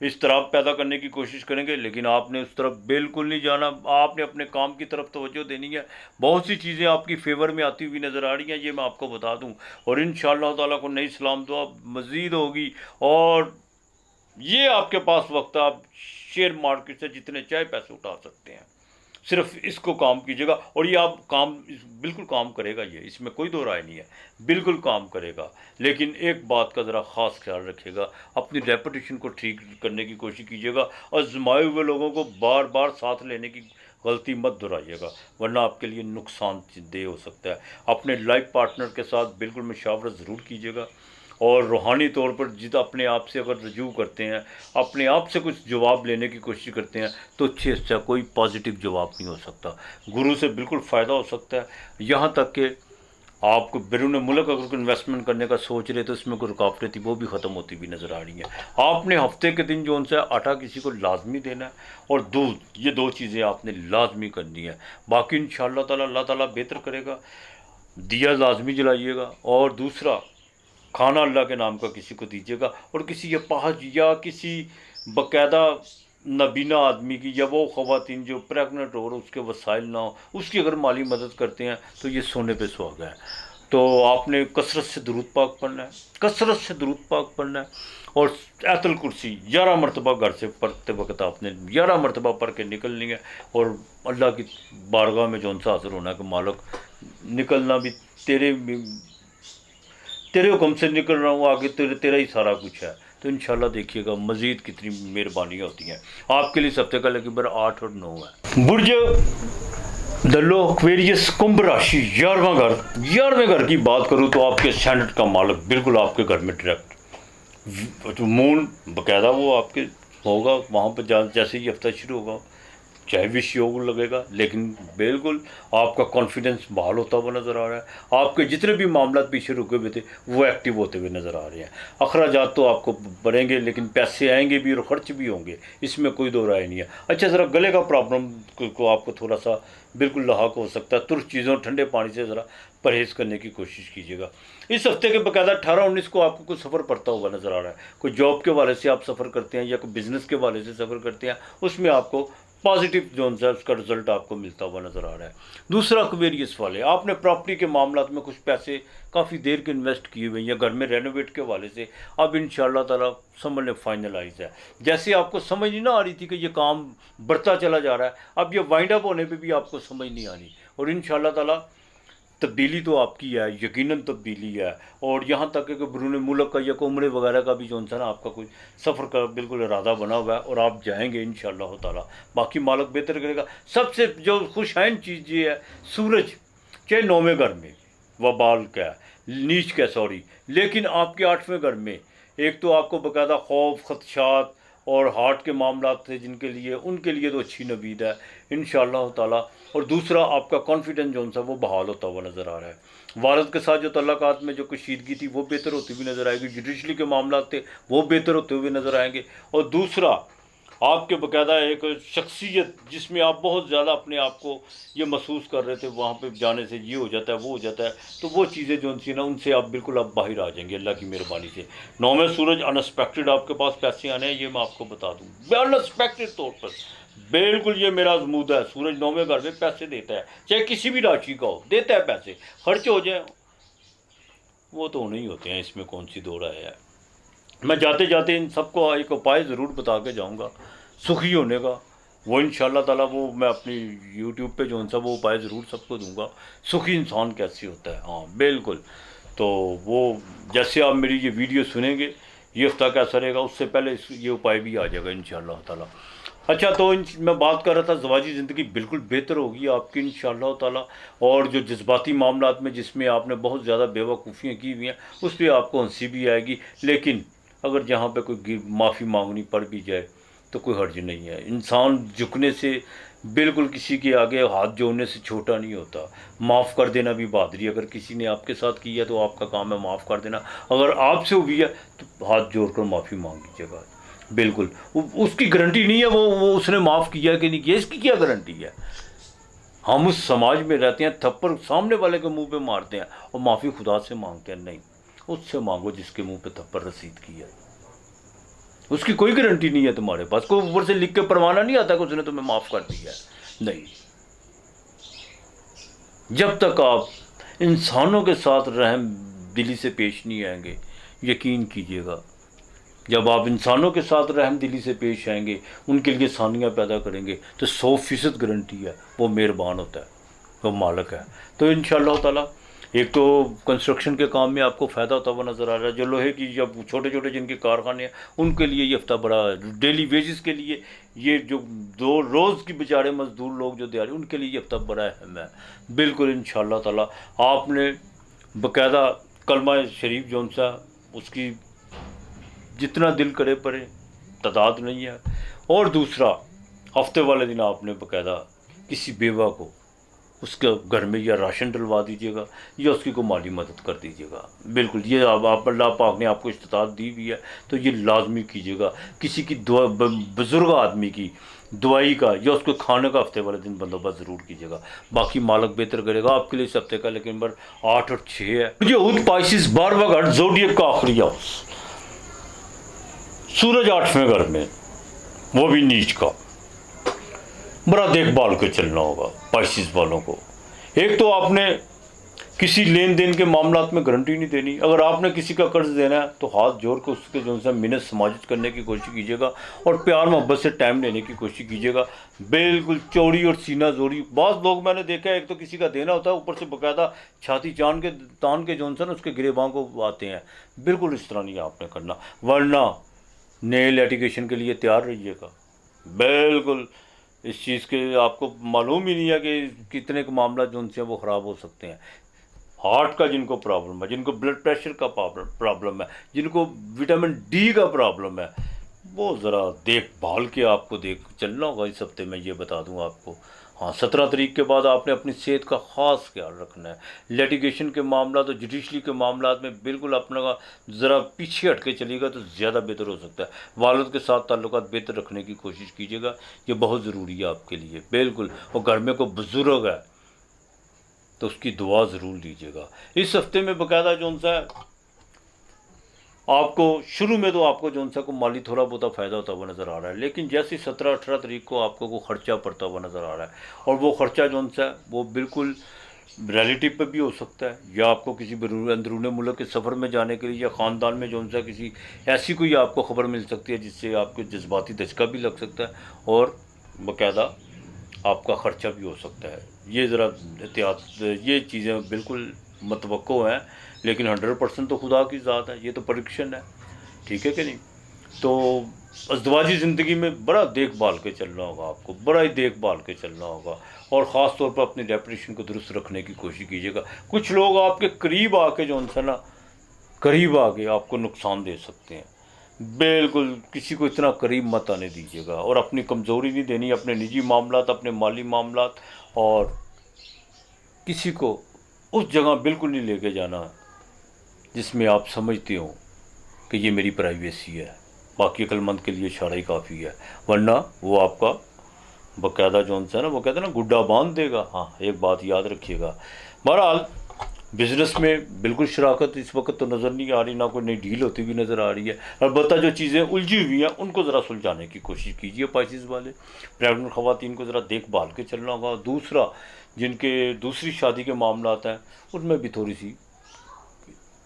اضطراب پیدا کرنے کی کوشش کریں گے، لیکن آپ نے اس طرف بالکل نہیں جانا. آپ نے اپنے کام کی طرف توجہ دینی ہے. بہت سی چیزیں آپ کی فیور میں آتی ہوئی نظر آ رہی ہیں، یہ میں آپ کو بتا دوں. اور انشاءاللہ تعالیٰ کو نئی سلام دعا مزید ہوگی. اور یہ آپ کے پاس وقت ہے، آپ شیئر مارکیٹ سے جتنے چاہے پیسے اٹھا سکتے ہیں. صرف اس کو کام کیجیے گا، اور یہ آپ کام بالکل کام کرے گا. یہ اس میں کوئی دو رائے نہیں ہے، بالکل کام کرے گا. لیکن ایک بات کا ذرا خاص خیال رکھیے گا، اپنی ریپوٹیشن کو ٹھیک کرنے کی کوشش کیجیے گا، اور آزمائے ہوئے لوگوں کو بار بار ساتھ لینے کی غلطی مت دہرائیے گا، ورنہ آپ کے لیے نقصان دہ ہو سکتا ہے. اپنے لائف پارٹنر کے ساتھ بالکل مشاورت ضرور کیجیے گا. اور روحانی طور پر اپنے آپ سے اگر رجوع کرتے ہیں، اپنے آپ سے کچھ جواب لینے کی کوشش کرتے ہیں، تو اچھے سے کوئی پازیٹیو جواب نہیں ہو سکتا. گرو سے بالکل فائدہ ہو سکتا ہے. یہاں تک کہ آپ کو بیرون ملک اگر کوئی انویسٹمنٹ کرنے کا سوچ رہے تو اس میں کوئی رکاوٹیں تھی، وہ بھی ختم ہوتی بھی نظر آ رہی ہیں. آپ نے ہفتے کے دن جو ان سے آٹا کسی کو لازمی دینا ہے، اور دودھ، یہ دو چیزیں آپ نے لازمی کرنی ہے. باقی انشاءاللہ تعالیٰ اللہ تعالیٰ بہتر کرے گا. دیا لازمی جلائیے گا. اور دوسرا، کھانا اللہ کے نام کا کسی کو دیجیے گا. اور کسی اپاہج یا کسی باقاعدہ نابینا آدمی کی، یا وہ خواتین جو پریگننٹ ہو اور اس کے وسائل نہ ہو، اس کی اگر مالی مدد کرتے ہیں تو یہ سونے پہ سہاگا ہے. تو آپ نے کثرت سے درود پاک پڑھنا ہے، کثرت سے درود پاک پڑھنا ہے. اور آیت الکرسی 11 مرتبہ گھر سے پڑھتے وقت آپ نے 11 مرتبہ پڑھ کے نکلنی ہے. اور اللہ کی بارگاہ میں جو ان سے حاضر ہونا ہے کہ مالک، نکلنا بھی تیرے حکم سے نکل رہا ہوں، آگے تیرا ہی سارا کچھ ہے. تو انشاءاللہ دیکھیے گا مزید کتنی مہربانیاں ہوتی ہیں. آپ کے لیے اس ہفتے کا نمبر 8 اور 9 ہے. برج دلو ایکویریس کمبھ راشی 11ویں گھر کی بات کروں تو آپ کے سینٹ کا مالک بالکل آپ کے گھر میں ڈائریکٹ مون باقاعدہ وہ آپ کے ہوگا وہاں پہ. جیسے ہی ہفتہ شروع ہوگا چاہے وش یوگ لگے گا، لیکن بالکل آپ کا کانفیڈنس بحال ہوتا ہوا نظر آ رہا ہے. آپ کے جتنے بھی معاملات پیچھے رکے ہوئے تھے وہ ایکٹیو ہوتے ہوئے نظر آ رہے ہیں. اخراجات تو آپ کو بڑھیں گے، لیکن پیسے آئیں گے بھی اور خرچ بھی ہوں گے، اس میں کوئی دو رائے نہیں ہے. اچھا، ذرا گلے کا پرابلم کو آپ کو تھوڑا سا بالکل لاحق ہو سکتا ہے. ترش چیزوں، ٹھنڈے پانی سے ذرا پرہیز کرنے کی کوشش کیجیے گا. اس ہفتے کے باقاعدہ 18-19 کو آپ کو کوئی سفر پڑتا ہوا نظر آ رہا ہے. کوئی جاب کے حوالے سے آپ سفر کرتے ہیں یا کوئی بزنس کے حوالے سے سفر کرتے ہیں، اس میں آپ کو پازیٹیو جو ہے اس کا رزلٹ آپ کو ملتا ہوا نظر آ رہا ہے. دوسرا، ایکویریس والے، آپ نے پراپرٹی کے معاملات میں کچھ پیسے کافی دیر کے انویسٹ کیے ہوئے ہیں یا گھر میں رینوویٹ کے حوالے سے، اب انشاءاللہ تعالیٰ سمجھ فائنلائز ہے. جیسے آپ کو سمجھ نہیں نہ آ رہی تھی کہ یہ کام بڑھتا چلا جا رہا ہے، اب یہ وائنڈ اپ ہونے پہ بھی آپ کو سمجھ نہیں آنی. اور انشاءاللہ تعالیٰ تبدیلی تو آپ کی ہے، یقیناً تبدیلی ہے. اور یہاں تک کہ بیرون ملک کا یا عمرے وغیرہ کا بھی جو نا آپ کا کوئی سفر کا بالکل ارادہ بنا ہوا ہے، اور آپ جائیں گے انشاءاللہ تعالیٰ. باقی مالک بہتر کرے گا. سب سے جو خوشائن چیز یہ ہے، سورج چاہے 9ویں گھر میں وبال کا نیچ کا لیکن آپ کے 8ویں گھر میں، ایک تو آپ کو باقاعدہ خوف، خدشات اور ہارٹ کے معاملات تھے جن کے لیے، ان کے لیے تو اچھی نوید ہے انشاءاللہ تعالیٰ. اور دوسرا، آپ کا کانفیڈنس جو سا وہ بحال ہوتا ہوا نظر آ رہا ہے. والد کے ساتھ جو تعلقات میں جو کشیدگی تھی وہ بہتر ہوتی ہوئی نظر آئے گی. جوڈیشلی کے معاملات تھے وہ بہتر ہوتے ہوئے نظر آئیں گے. اور دوسرا، آپ کے باقاعدہ ایک شخصیت جس میں آپ بہت زیادہ اپنے آپ کو یہ محسوس کر رہے تھے، وہاں پہ جانے سے یہ ہو جاتا ہے وہ ہو جاتا ہے، تو وہ چیزیں جو سی نا ان سے آپ بالکل آپ باہر آ جائیں گے اللہ کی مہربانی سے. 9ویں سورج انسپیکٹڈ آپ کے پاس پیسے آنے ہیں، یہ میں آپ کو بتا دوں انسپیکٹڈ طور پر. بالکل یہ میرا ازمود ہے، سورج 9ویں گھر میں پیسے دیتا ہے، چاہے کسی بھی راشی کا ہو، دیتا ہے پیسے. خرچ ہو جائیں وہ تو ہونے ہی ہوتے ہیں، اس میں کون سی دو رائے ہے. میں جاتے جاتے ان سب کو ایک اپائے ضرور بتا کے جاؤں گا سخی ہونے کا. وہ انشاءاللہ تعالیٰ وہ میں اپنی یوٹیوب پہ جو سا وہ اپائے ضرور سب کو دوں گا. سخی انسان کیسے ہوتا ہے، ہاں بالکل. تو وہ جیسے آپ میری یہ ویڈیو سنیں گے، یہ ہفتہ کیسا رہے گا، اس سے پہلے یہ اپائے بھی آ جائے گا انشاءاللہ تعالیٰ. اچھا، تو میں بات کر رہا تھا زواجی زندگی بالکل بہتر ہوگی آپ کی انشاءاللہ تعالیٰ. اور جو جذباتی معاملات میں جس میں آپ نے بہت زیادہ بے وقوفیاں کی ہوئی ہیں، اس پہ آپ کو ہنسی بھی آئے گی. لیکن اگر جہاں پہ کوئی معافی مانگنی پڑ بھی جائے تو کوئی حرج نہیں ہے. انسان جھکنے سے، بالکل کسی کے آگے ہاتھ جوڑنے سے چھوٹا نہیں ہوتا. معاف کر دینا بھی بہادری. اگر کسی نے آپ کے ساتھ کیا تو آپ کا کام ہے معاف کر دینا. اگر آپ سے ہوئی ہے تو ہاتھ جوڑ کر معافی مانگ لیجیے گا. بالکل اس کی گارنٹی نہیں ہے وہ اس نے معاف کیا کہ نہیں کیا، اس کی کیا گارنٹی ہے. ہم اس سماج میں رہتے ہیں، تھپڑ سامنے والے کے منہ پہ مارتے ہیں اور معافی خدا سے مانگتے ہیں. نہیں، اس سے مانگو جس کے منہ پہ تھپڑ رسید کی ہے. اس کی کوئی گارنٹی نہیں ہے تمہارے پاس. کوئی اوپر سے لکھ کے پروانہ نہیں آتا کہ اس نے تمہیں معاف کر دیا ہے. نہیں. جب تک آپ انسانوں کے ساتھ رحم دلی سے پیش نہیں آئیں گے، یقین کیجیے گا جب آپ انسانوں کے ساتھ رحم دلی سے پیش آئیں گے، ان کے لیے ثانیہ پیدا کریں گے، تو 100% گارنٹی ہے وہ مہربان ہوتا ہے، وہ مالک ہے. تو انشاءاللہ تعالیٰ ایک تو کنسٹرکشن کے کام میں آپ کو فائدہ ہوتا ہوا نظر آ رہا ہے. جو لوہے کی جب چھوٹے چھوٹے جن کے کارخانے ہیں ان کے لیے یہ ہفتہ بڑا ڈیلی ویجز کے لیے، یہ جو 2 روز کی بیچارے مزدور لوگ جو دیہڑی، ان کے لیے یہ ہفتہ بڑا اہم ہے. بالکل انشاءاللہ تعالیٰ آپ نے باقاعدہ کلمہ شریف جون سا اس کی جتنا دل کرے پڑے، تعداد نہیں ہے. اور دوسرا ہفتے والے دن آپ نے باقاعدہ کسی بیوہ کو اس کے گھر میں یا راشن ڈلوا دیجیے گا یا اس کی کوئی مالی مدد کر دیجیے گا. بالکل یہ آپ اللہ پاک نے آپ کو استطاعت دی ہوئی ہے تو یہ لازمی کیجیے گا. کسی کی دعا، بزرگ آدمی کی دوائی کا یا اس کو کھانے کا ہفتے والے دن بندوبست ضرور کیجیے گا. باقی مالک بہتر کرے گا آپ کے لیے اس ہفتے کا. لیکن نمبر 8 اور 6 ہے. یہود پائسس 12واں گھر زوڈیک کا آخری ہاؤس، سورج 8ویں گھر میں، وہ بھی نیچ کا. بڑا دیکھ بھال کے چلنا ہوگا پائسس والوں کو. ایک تو آپ نے کسی لین دین کے معاملات میں گارنٹی نہیں دینی. اگر آپ نے کسی کا قرض دینا ہے تو ہاتھ جوڑ کے اس کے جو ہے منت سماجت کرنے کی کوشش کیجیے گا اور پیار محبت سے ٹائم لینے کی کوشش کیجیے گا. بالکل چوری اور سینہ زوری. بعض لوگ میں نے دیکھا ہے ایک تو کسی کا دینا ہوتا ہے، اوپر سے باقاعدہ چھاتی تان کے جو ہے اس کے گریباں کو آتے ہیں. بالکل اس طرح نہیں آپ نے کرنا، ورنہ نئے لیٹیگیشن کے لیے تیار رہیے گا. بالکل اس چیز کے آپ کو معلوم ہی نہیں ہے کہ کتنے کے معاملات جو ان سے وہ خراب ہو سکتے ہیں. ہارٹ کا جن کو پرابلم ہے، جن کو بلڈ پریشر کا پرابلم ہے، جن کو وٹامن ڈی کا پرابلم ہے، وہ ذرا دیکھ بھال کے آپ کو چلنا ہوگا اس ہفتے میں. یہ بتا دوں آپ کو. ہاں 17 تاریخ کے بعد آپ نے اپنی صحت کا خاص خیال رکھنا ہے. لیٹیگیشن کے معاملات اور جوڈیشلی کے معاملات میں بالکل اپنا ذرا پیچھے ہٹ کے چلیے گا تو زیادہ بہتر ہو سکتا ہے. والد کے ساتھ تعلقات بہتر رکھنے کی کوشش کیجیے گا، یہ بہت ضروری ہے آپ کے لیے. بالکل. اور گھر میں کوئی بزرگ ہے تو اس کی دعا ضرور لیجیے گا. اس ہفتے میں باقاعدہ جو سا آپ کو شروع میں تو آپ کو جو سا کو مالی تھوڑا بہت فائدہ ہوتا ہوا نظر آ رہا ہے، لیکن جیسے 17-18 تاریخ کو آپ کو خرچہ پڑتا ہوا نظر آ رہا ہے. اور وہ خرچہ جو سا وہ بالکل ریلیٹیو پہ بھی ہو سکتا ہے، یا آپ کو کسی اندرون ملک کے سفر میں جانے کے لیے، یا خاندان میں جو سا کسی ایسی کوئی آپ کو خبر مل سکتی ہے جس سے آپ کو جذباتی دھچکا بھی لگ سکتا ہے اور باقاعدہ آپ کا خرچہ بھی ہو سکتا ہے. یہ ذرا احتیاط، یہ چیزیں بالکل متوقع ہیں، لیکن 100% تو خدا کی ذات ہے، یہ تو پریڈکشن ہے. ٹھیک ہے کہ نہیں؟ تو ازدواجی زندگی میں بڑا دیکھ بھال کے چلنا ہوگا آپ کو، بڑا ہی دیکھ بھال کے چلنا ہوگا. اور خاص طور پر اپنی ریپوٹیشن کو درست رکھنے کی کوشش کیجیے گا. کچھ لوگ آپ کے قریب آ کے جو نا قریب آ کے آپ کو نقصان دے سکتے ہیں. بالکل کسی کو اتنا قریب مت آنے دیجیے گا، اور اپنی کمزوری نہیں دینی. اپنے نجی معاملات، اپنے مالی معاملات، اور کسی کو اس جگہ بالکل نہیں لے کے جانا جس میں آپ سمجھتے ہو کہ یہ میری پرائیویسی ہے. باقی عقل مند کے لیے اشارہ ہی کافی ہے، ورنہ وہ آپ کا باقاعدہ جو ہے نا وہ کہتے ہیں نا گڈا باندھ دے گا. ہاں ایک بات یاد رکھیے گا. بہرحال بزنس میں بالکل شراکت اس وقت تو نظر نہیں آ رہی، نہ کوئی نئی ڈیل ہوتی ہوئی نظر آ رہی ہے. البتہ جو چیزیں الجھی ہوئی ہیں ان کو ذرا سلجھانے کی کوشش کیجیے پائسس والے. پریگننٹ خواتین کو ذرا دیکھ بھال کے چلنا ہوگا. دوسرا جن کے دوسری شادی کے معاملات ہیں ان میں بھی تھوڑی سی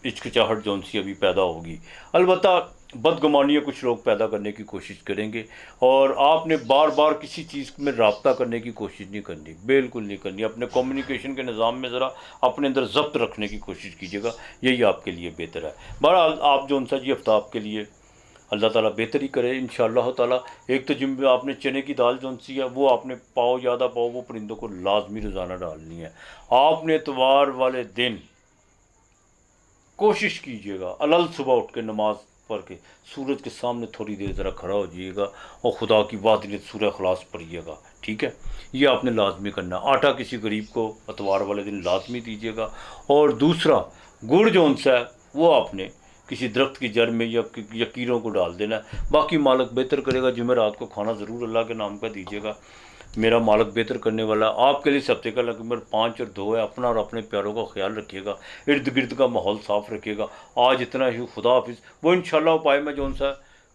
ہچکچاہٹ جو سی ابھی پیدا ہوگی. البتہ بدگمانیاں کچھ لوگ پیدا کرنے کی کوشش کریں گے، اور آپ نے بار بار کسی چیز میں رابطہ کرنے کی کوشش نہیں کرنی، بالکل نہیں کرنی. اپنے کمیونیکیشن کے نظام میں ذرا اپنے اندر ضبط رکھنے کی کوشش کیجیے گا، یہی آپ کے لیے بہتر ہے. بہرحال آپ جو سا یہ ہفتہ آپ کے لیے اللہ تعالیٰ بہتر ہی کرے انشاءاللہ تعالیٰ. ایک تو جن آپ نے چنے کی دال جو سی ہے وہ آپ نے پاؤ زیادہ پاؤ وہ پرندوں کو لازمی روزانہ ڈالنی ہے. آپ نے اتوار والے دن کوشش کیجیے گا صبح اٹھ کے نماز پڑھ کے سورج کے سامنے تھوڑی دیر ذرا کھڑا ہو جائیے گا اور خدا کی وحدانیت سورہ اخلاص پڑھیے گا. ٹھیک ہے، یہ آپ نے لازمی کرنا. آٹا کسی غریب کو اتوار والے دن لازمی دیجیے گا. اور دوسرا گڑ جو سا ہے وہ آپ نے کسی درخت کی جڑ میں یا کیڑوں کو ڈال دینا ہے. باقی مالک بہتر کرے گا. جمعرات کو کھانا ضرور اللہ کے نام کا دیجیے گا. میرا مالک بہتر کرنے والا. آپ کے لیے اس ہفتے کا نمبر 5 اور 2 ہے. اپنا اور اپنے پیاروں کا خیال رکھیے گا. ارد گرد کا ماحول صاف رکھیے گا. آج اتنا ہی. خدا حافظ. وہ انشاءاللہ اپائے میں جو سا